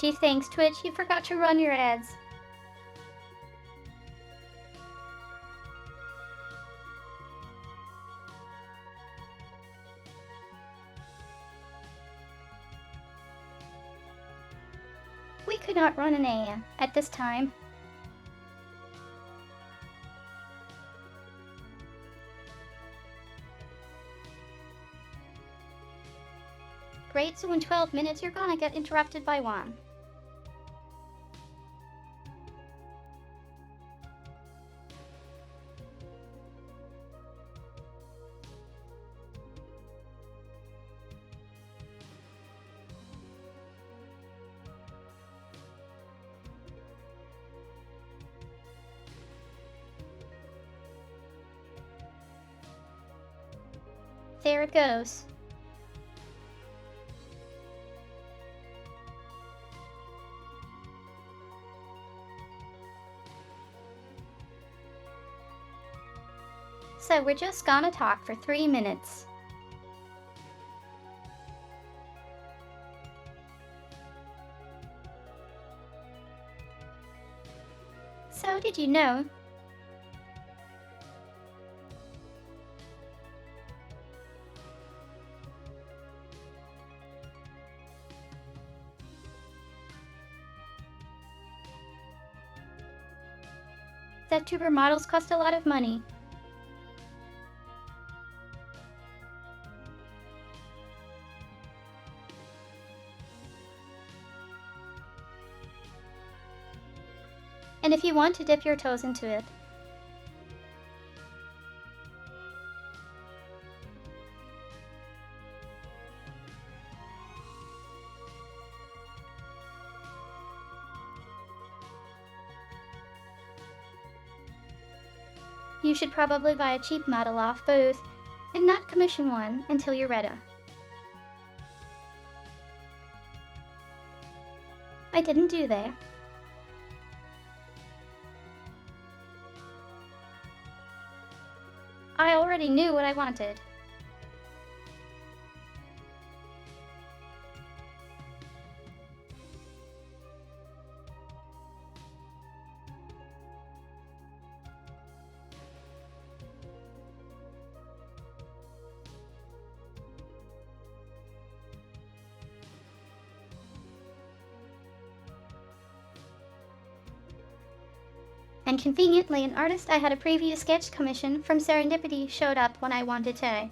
Gee thanks, Twitch, you forgot to run your ads. We could not run an ad at this time. Great, so in 12 minutes you're gonna get interrupted by one. There it goes. So we're just gonna talk for 3 minutes. So did you know that tuber models cost a lot of money? And if you want to dip your toes into it, you should probably buy a cheap model off booth and not commission one until you're ready. I didn't do that. I already knew what I wanted. And conveniently, an artist I had a previous sketch commission from Serendipity showed up when I wanted to.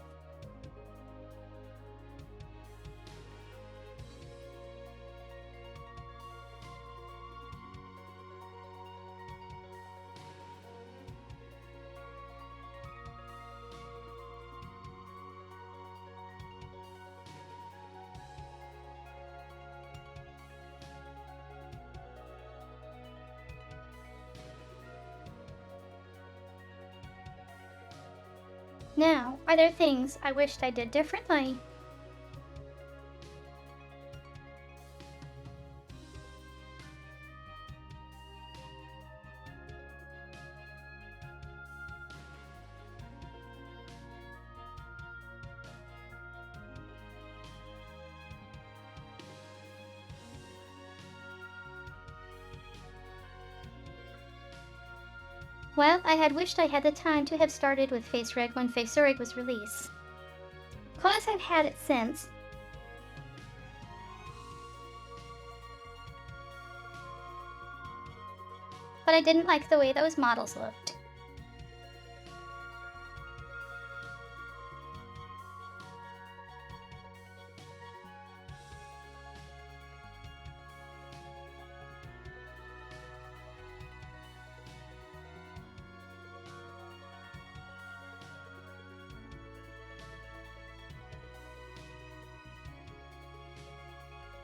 Now, are there things I wished I did differently? Well, I had wished I had the time to have started with Face Rig when Face Rig was released. 'Cause I've had it since. But I didn't like the way those models looked.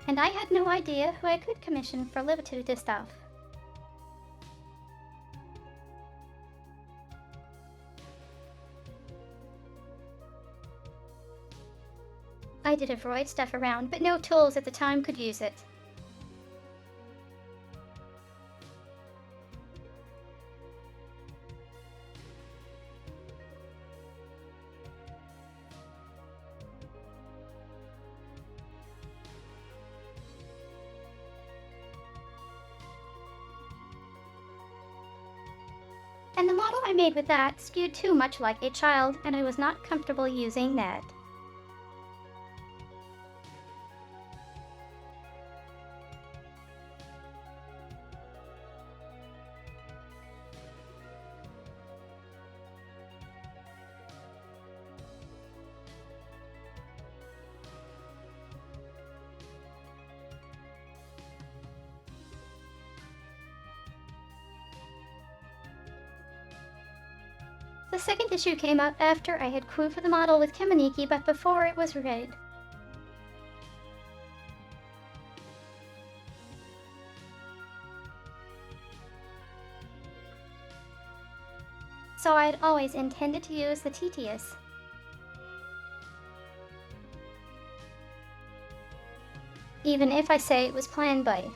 And I had no idea who I could commission for Livitude stuff. I did avoid stuff around, but no tools at the time could use it. And the model I made with that skewed too much like a child, and I was not comfortable using that. The second issue came out after I had crewed for the model with Kemaniki, but before it was read. So I had always intended to use the TTS. Even if I say it was planned by.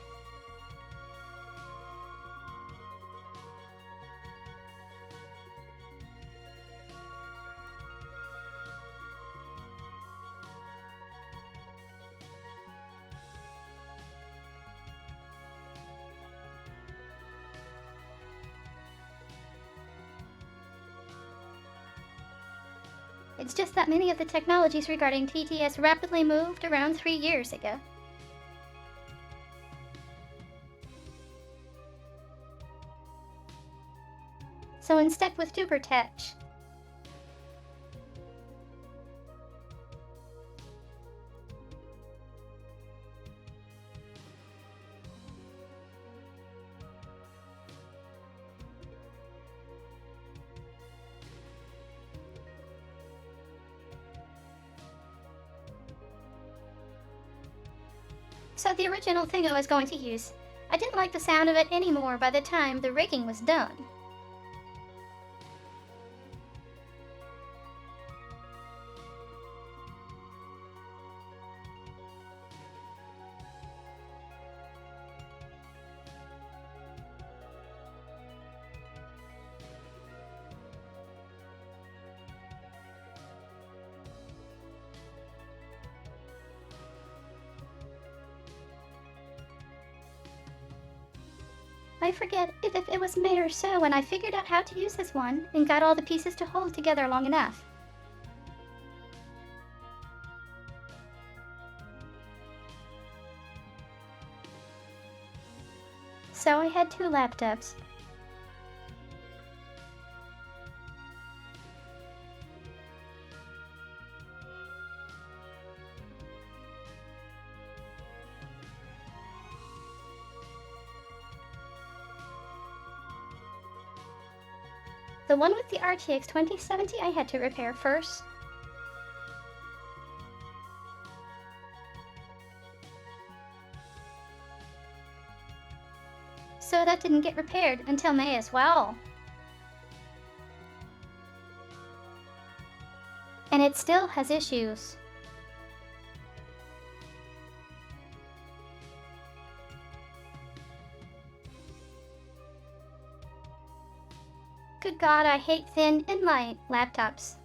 It's just that many of the technologies regarding TTS rapidly moved around 3 years ago. So in step with Dupertech. So the original thing I was going to use, I didn't like the sound of it anymore by the time the rigging was done. I forget if it was May or so when I figured out how to use this one and got all the pieces to hold together long enough. So I had 2 laptops. The one with the RTX 2070 I had to repair first. So that didn't get repaired until May as well. And it still has issues. Good God, I hate thin and light laptops.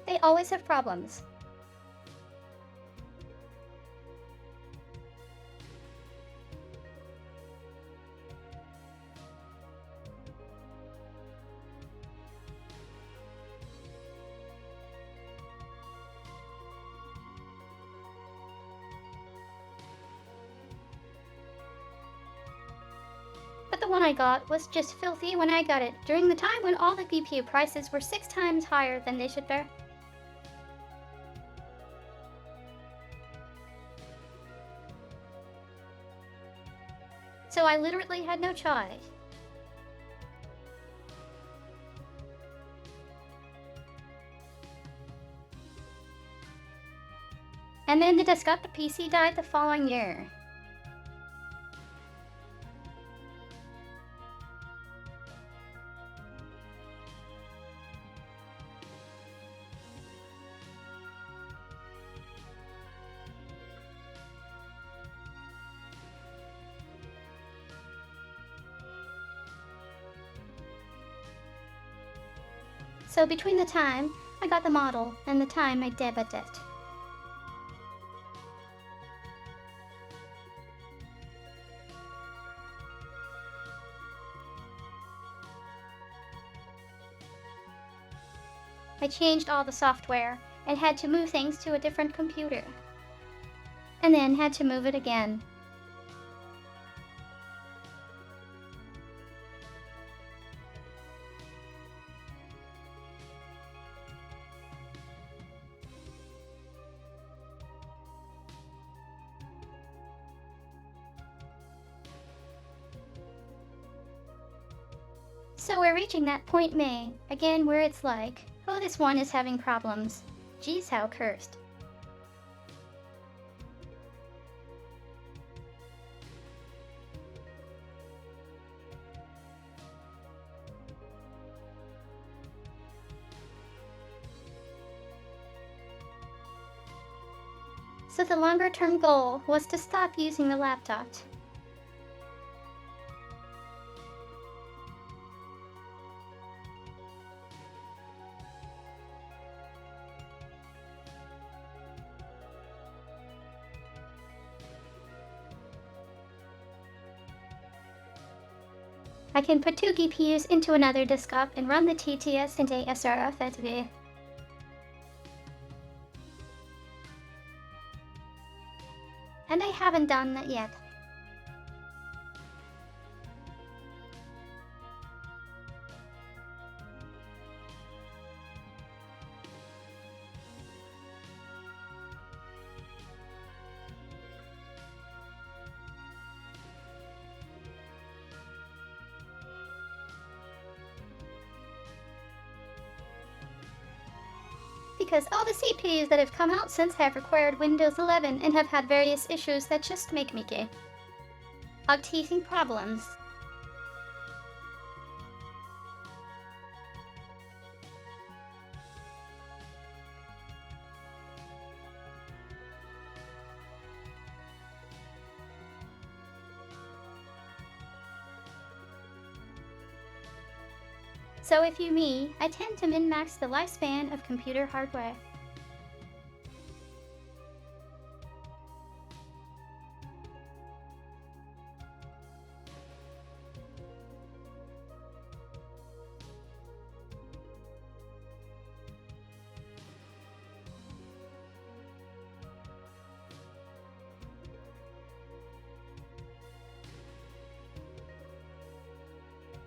They always have problems. But the one I got was just filthy when I got it, during the time when all the GPU prices were 6 times higher than they should bear. So I literally had no choice. And then the desk got the PC died the following year. So between the time I got the model and the time I debuted it, I changed all the software and had to move things to a different computer. And then had to move it again. So we're reaching that point, May, again where it's like, oh, this one is having problems. Geez, how cursed. So the longer-term goal was to stop using the laptop. I can put 2 GPUs into another desktop and run the TTS and ASR effectively. And I haven't done that yet. Because all the CPUs that have come out since have required Windows 11 and have had various issues that just make me gay. Teething problems. So if you me, I tend to min-max the lifespan of computer hardware.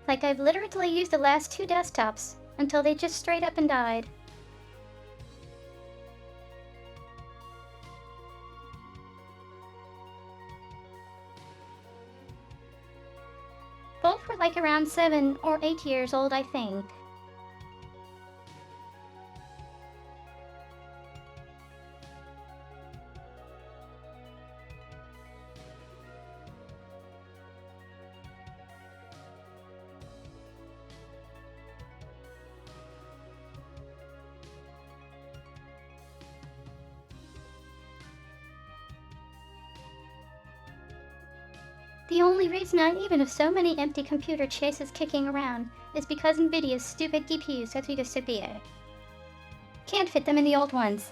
Like I've literally used the last 2 desktops until they just straight up and died. Both were like around 7 or 8 years old, I think. The only reason I even have so many empty computer chases kicking around is because Nvidia's stupid GPUs are too severe. Can't fit them in the old ones.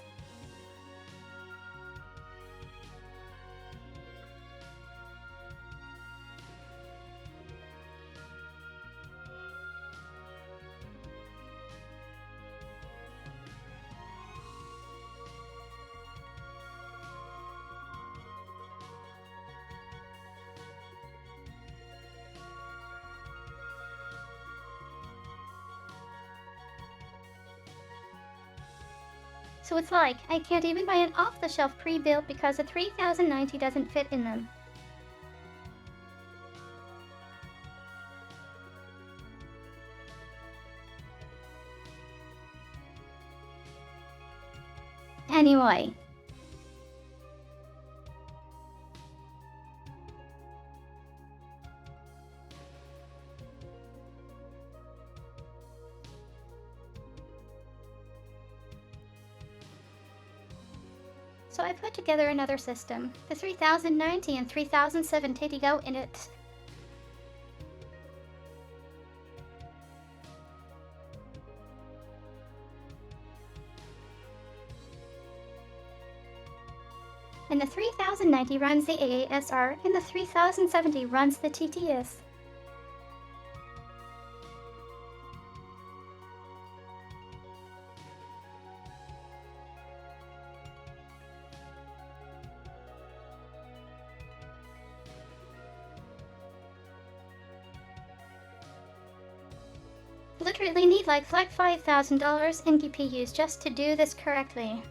So it's like, I can't even buy an off-the-shelf pre-built because the 3090 doesn't fit in them. Anyway. So I put together another system. The 3090 and 3070 go in it. And the 3090 runs the AASR, and the 3070 runs the TTS. literally need like $5,000 in GPUs just to do this correctly.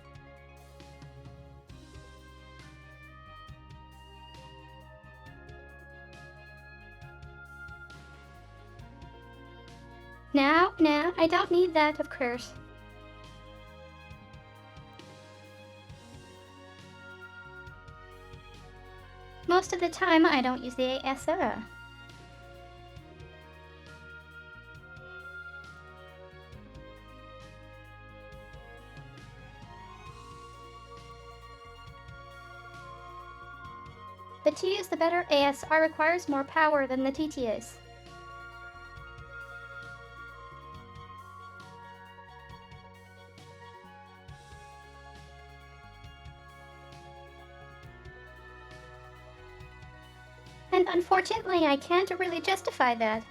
No, I don't need that, of course. Most of the time, I don't use the ASR. But to use the better ASR requires more power than the TTS. And unfortunately, I can't really justify that.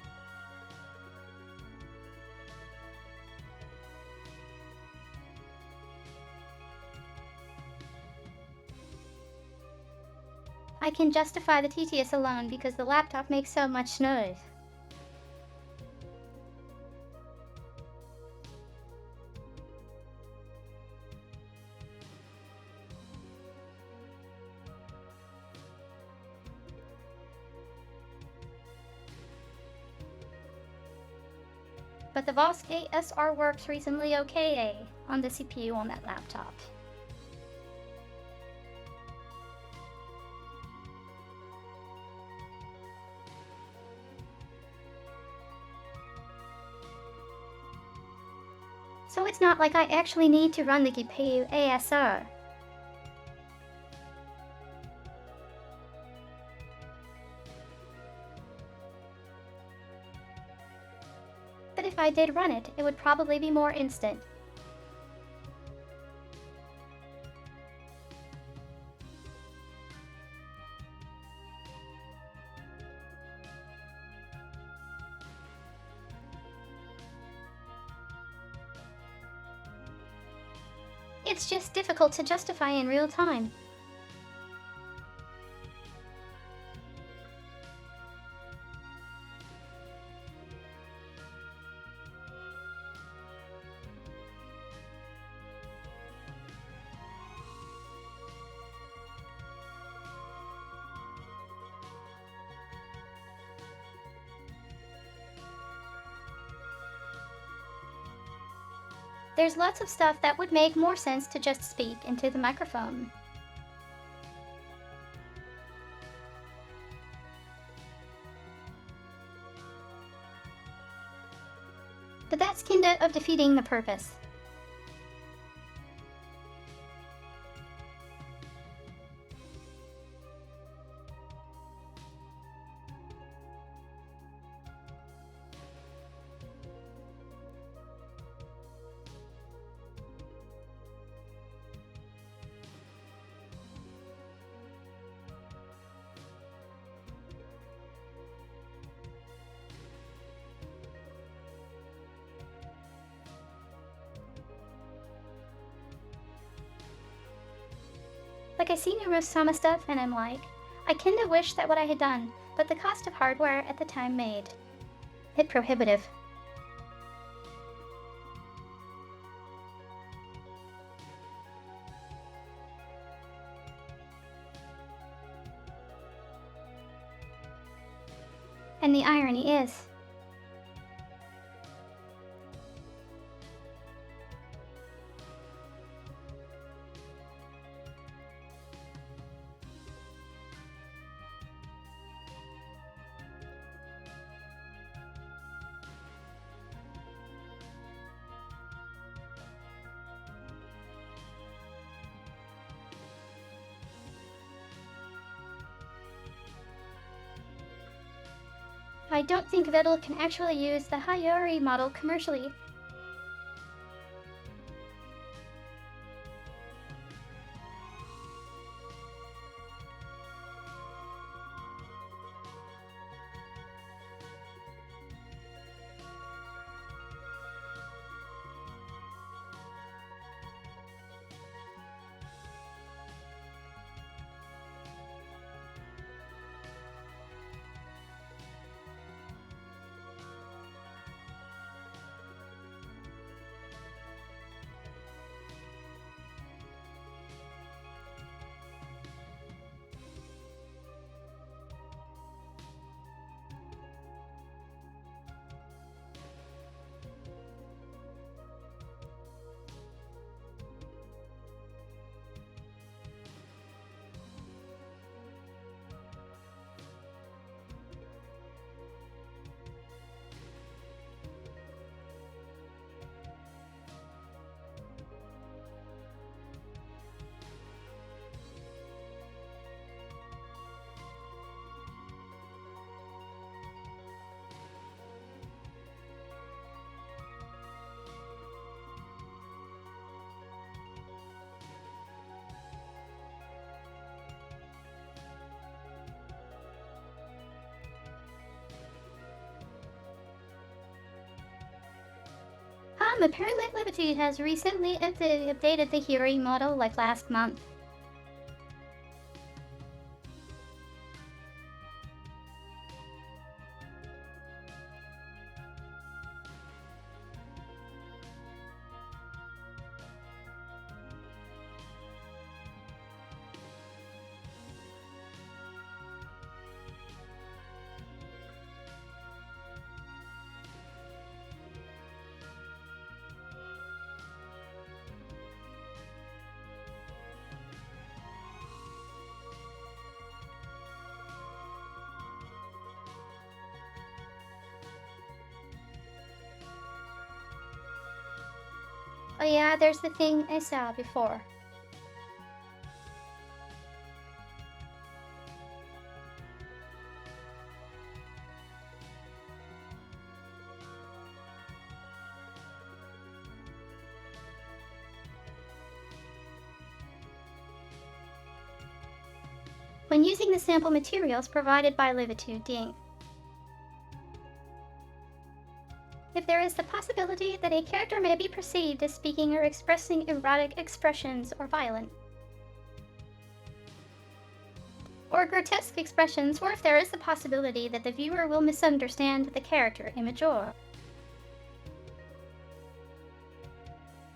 I can justify the TTS alone because the laptop makes so much noise. But the VOS ASR works reasonably okay on the CPU on that laptop. So it's not like I actually need to run the GPU ASR. But if I did run it, it would probably be more instant. It's just difficult to justify in real time. There's lots of stuff that would make more sense to just speak into the microphone. But that's kinda of defeating the purpose. Like, I see Neurosama stuff and I'm like, I kinda wish that what I had done, but the cost of hardware at the time made it prohibitive. And the irony is, I don't think Vettel can actually use the Hayori model commercially. Apparently Liberty has recently updated the hearing model like last month. Oh yeah, there's the thing I saw before. When using the sample materials provided by Livitude Ding. If there is the possibility that a character may be perceived as speaking or expressing erotic expressions or violent, or grotesque expressions, or if there is the possibility that the viewer will misunderstand the character image or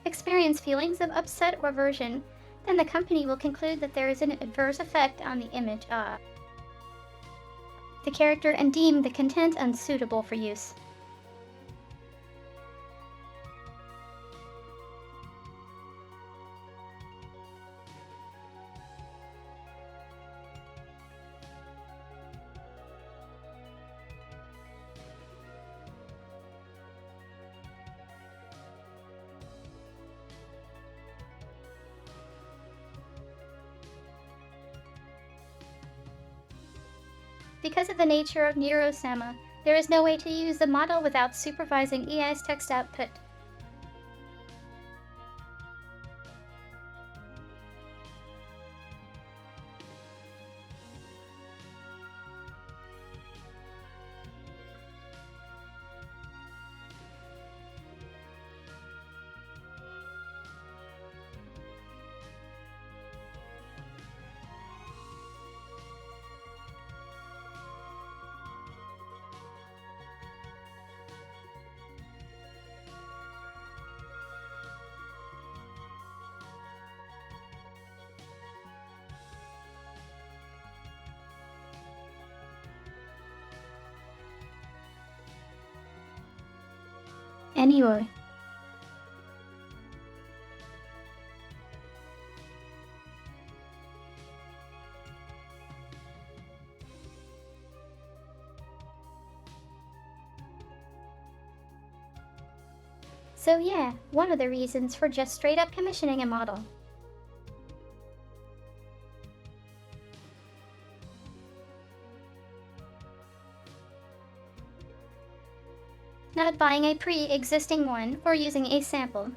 experience feelings of upset or aversion, then the company will conclude that there is an adverse effect on the image of the character and deem the content unsuitable for use. Because of the nature of Neurosama, there is no way to use the model without supervising EI's text output. Anyway. So yeah, one of the reasons for just straight up commissioning a model. Not buying a pre-existing one or using a sample.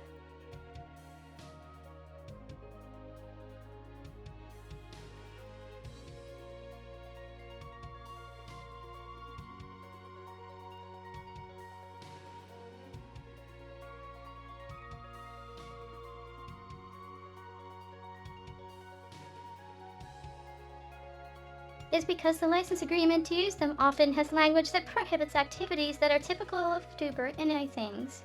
Is because the license agreement to use them often has language that prohibits activities that are typical of tuber anime things.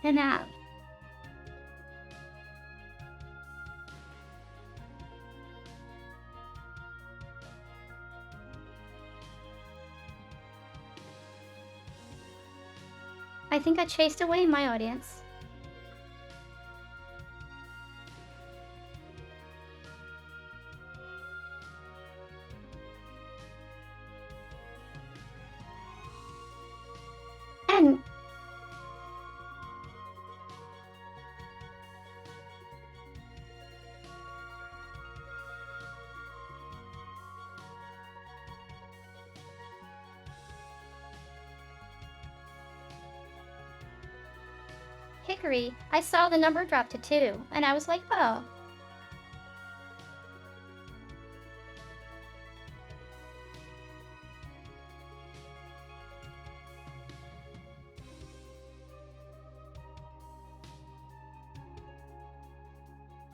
And now, I think I chased away my audience. And Hickory, I saw the number drop to 2, and I was like, oh.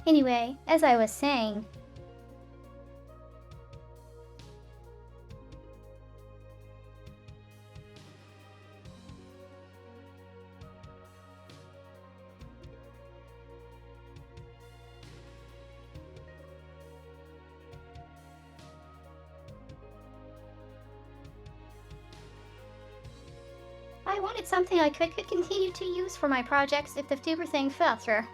Anyway, as I was saying, I wanted something I could continue to use for my projects if the tuber thing fell through.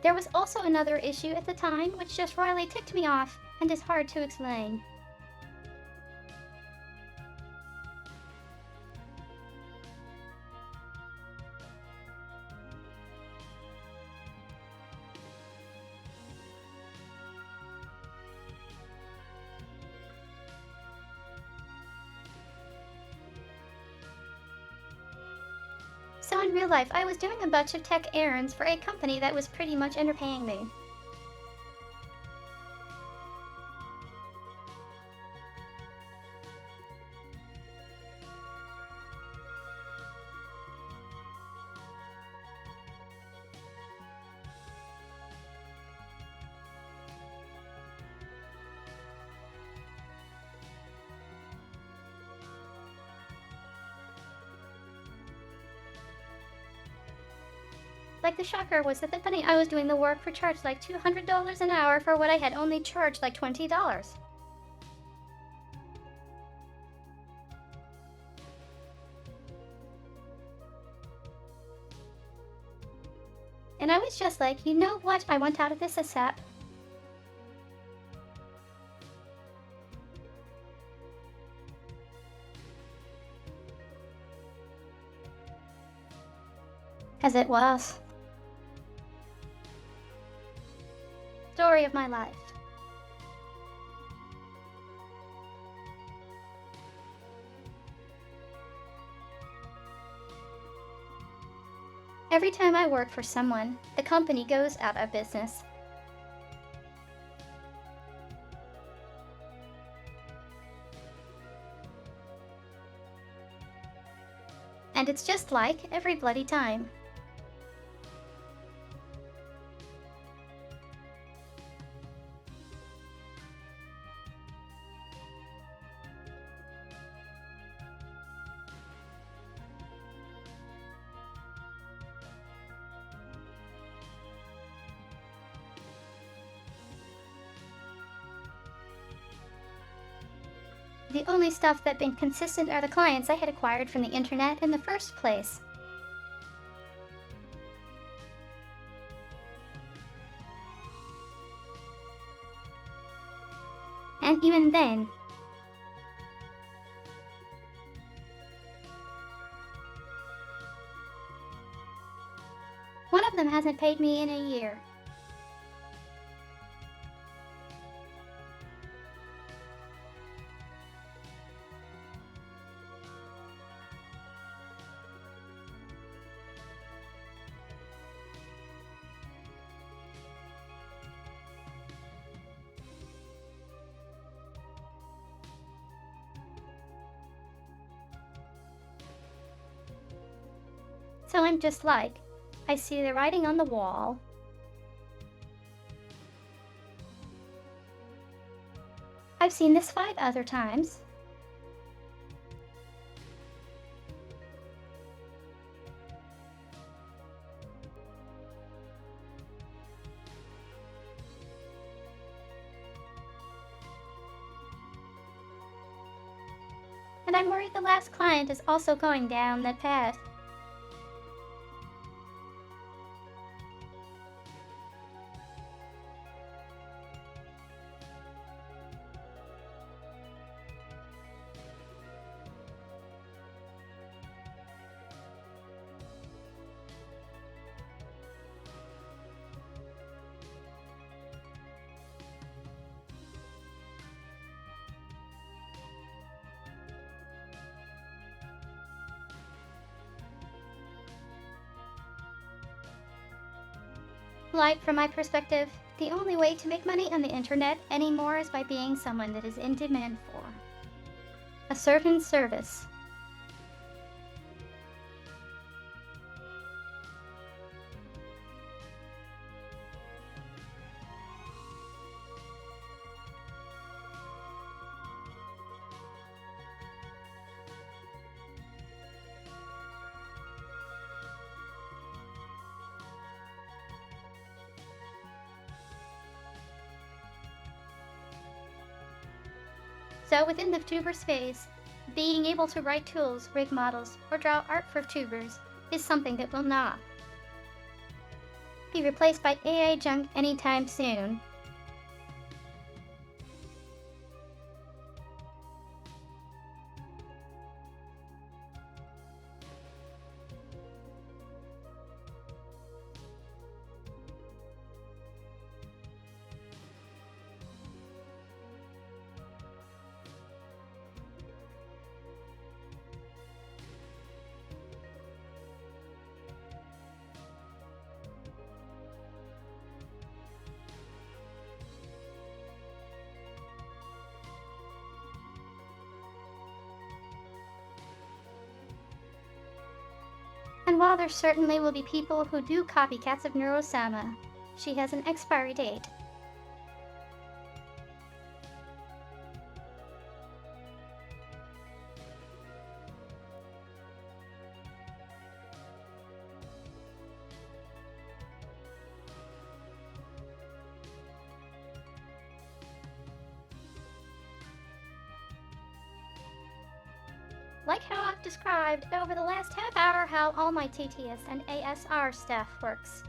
There was also another issue at the time which just royally ticked me off and is hard to explain. So in real life, I was doing a bunch of tech errands for a company that was pretty much underpaying me. Like, the shocker was that the company I was doing the work for charged like $200 an hour for what I had only charged like $20. And I was just like, you know what I want out of this ASAP? As it was. Story of my life. Every time I work for someone, the company goes out of business. And it's just like every bloody time. The only stuff that been consistent are the clients I had acquired from the internet in the first place. And even then, one of them hasn't paid me in a year. So I'm just like, I see the writing on the wall. I've seen this 5 other times. And I'm worried the last client is also going down that path. Like, from my perspective, the only way to make money on the internet anymore is by being someone that is in demand for a certain service. So within the tubers phase, being able to write tools, rig models, or draw art for tubers is something that will not be replaced by AI junk anytime soon. And while there certainly will be people who do copycats of Neurosama, she has an expiry date. Like how I've described over the last half hour how all my TTS and ASR stuff works.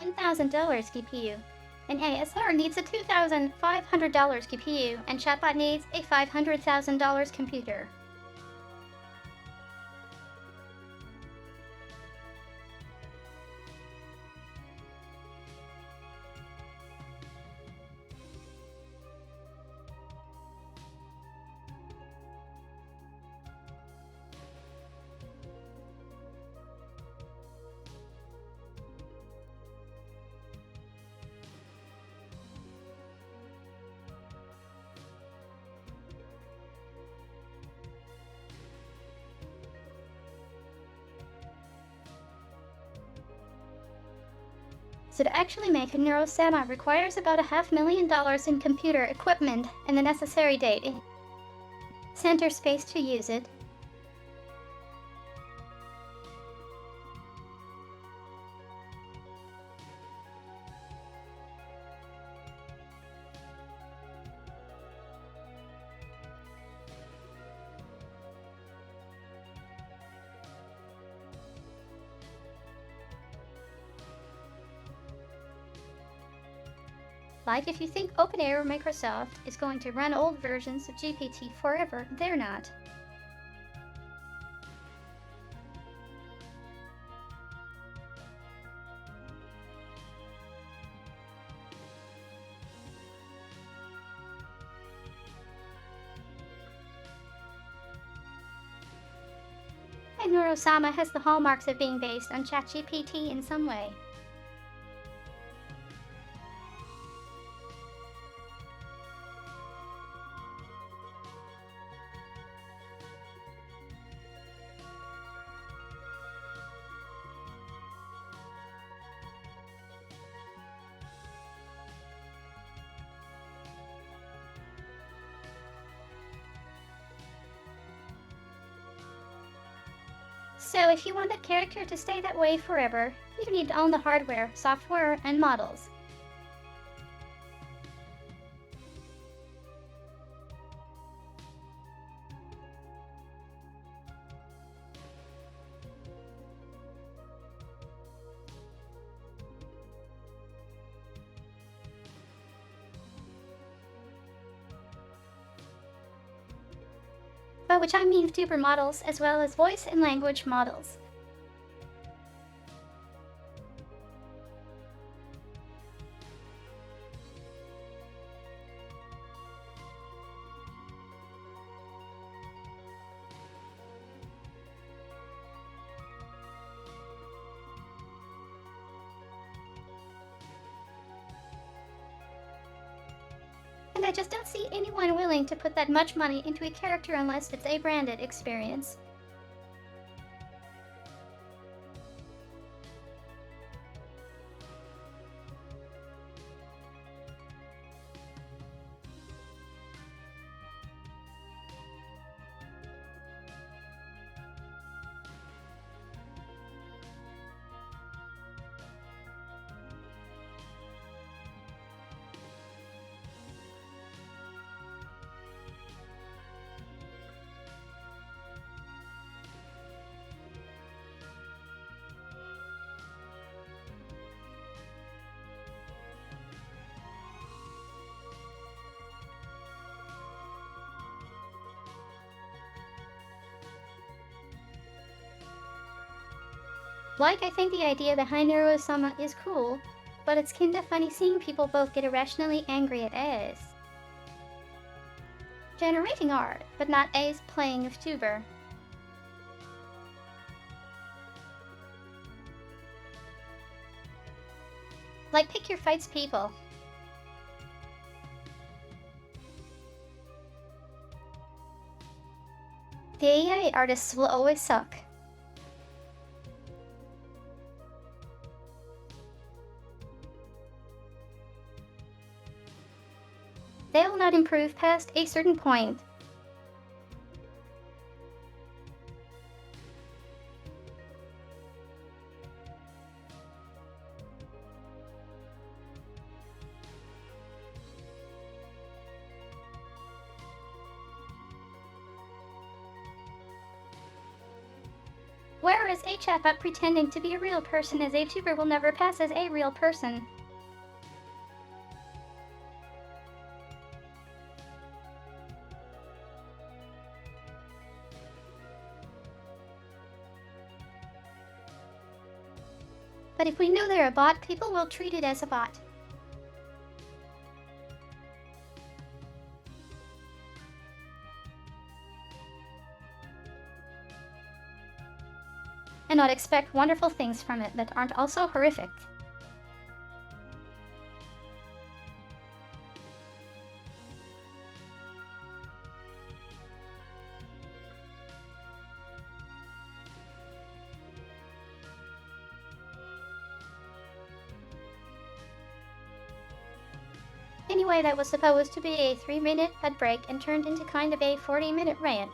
$1,000 GPU. An ASR needs a $2,500 GPU, and Chatbot needs a $500,000 computer. So to actually make a Neurosama requires about $500,000 in computer equipment and the necessary data center space to use it. Like if you think OpenAI or Microsoft is going to run old versions of GPT forever, they're not. And Neurosama has the hallmarks of being based on ChatGPT in some way. So if you want that character to stay that way forever, you need to own the hardware, software, and models. by which I mean VTuber models as well as voice and language models. And I just don't see anyone willing to put that much money into a character unless it's a branded experience. Like, I think the idea behind Naruto-sama is cool, but it's kinda funny seeing people both get irrationally angry at A's generating art, but not A's playing a VTuber. Like, pick your fights, people. The AI artists will always suck. They will not improve past a certain point. Whereas a chatbot pretending to be a real person as a VTuber will never pass as a real person. But if we know they're a bot, people will treat it as a bot. And not expect wonderful things from it that aren't also horrific. Anyway, that was supposed to be a 3-minute ad break and turned into kind of a 40-minute rant.